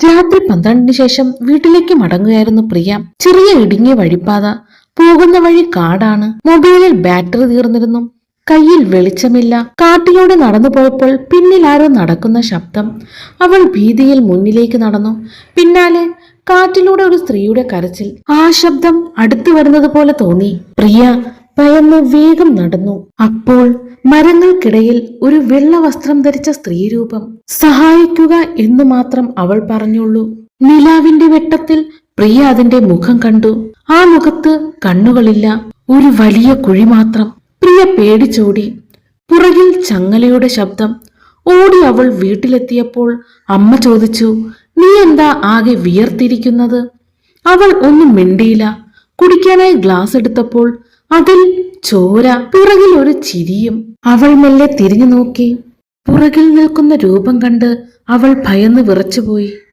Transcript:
രാത്രി 12-ന് ശേഷം വീട്ടിലേക്ക് മടങ്ങുകയായിരുന്നു പ്രിയ. ചെറിയ ഇടുങ്ങിയ വഴിപ്പാത, പോകുന്ന വഴി കാടാണ്. മൊബൈലിൽ ബാറ്ററി തീർന്നിരുന്നു. കയ്യിൽ വെളിച്ചമില്ല. കാട്ടിലൂടെ നടന്നു പോയപ്പോൾ പിന്നിൽ ആരോ നടക്കുന്ന ശബ്ദം. അവൾ ഭീതിയിൽ മുന്നിലേക്ക് നടന്നു. പിന്നാലെ കാറ്റിലൂടെ ഒരു സ്ത്രീയുടെ കരച്ചിൽ. ആ ശബ്ദം അടുത്തു വരുന്നത് പോലെ തോന്നി. പ്രിയ ഭയന്ന് വേഗം നടന്നു. അപ്പോൾ മരങ്ങൾക്കിടയിൽ ഒരു വെള്ള വസ്ത്രം ധരിച്ച സ്ത്രീരൂപം. സഹായിക്കുക എന്ന് മാത്രം അവൾ പറഞ്ഞുള്ളൂ. നിലാവിന്റെ വെട്ടത്തിൽ പ്രിയ അതിന്റെ മുഖം കണ്ടു. ആ മുഖത്ത് കണ്ണുകളില്ല, ഒരു വലിയ കുഴി മാത്രം. പ്രിയ പേടിച്ചോടി. പുറകിൽ ചങ്ങലയുടെ ശബ്ദം. ഓടി അവൾ വീട്ടിലെത്തിയപ്പോൾ അമ്മ ചോദിച്ചു, "നീ എന്താ ആകെ വിയർത്തിരിക്കുന്നത്?" അവൾ ഒന്നും മിണ്ടിയില്ല. കുടിക്കാനായി ഗ്ലാസ് എടുത്തപ്പോൾ അതിൽ ചോര, പുറകിൽ ഒരു ചിരിയും. അവൾ മെല്ലെ തിരിഞ്ഞു നോക്കി. പുറകിൽ നിൽക്കുന്ന രൂപം കണ്ട് അവൾ ഭയന്ന് വിറച്ചുപോയി.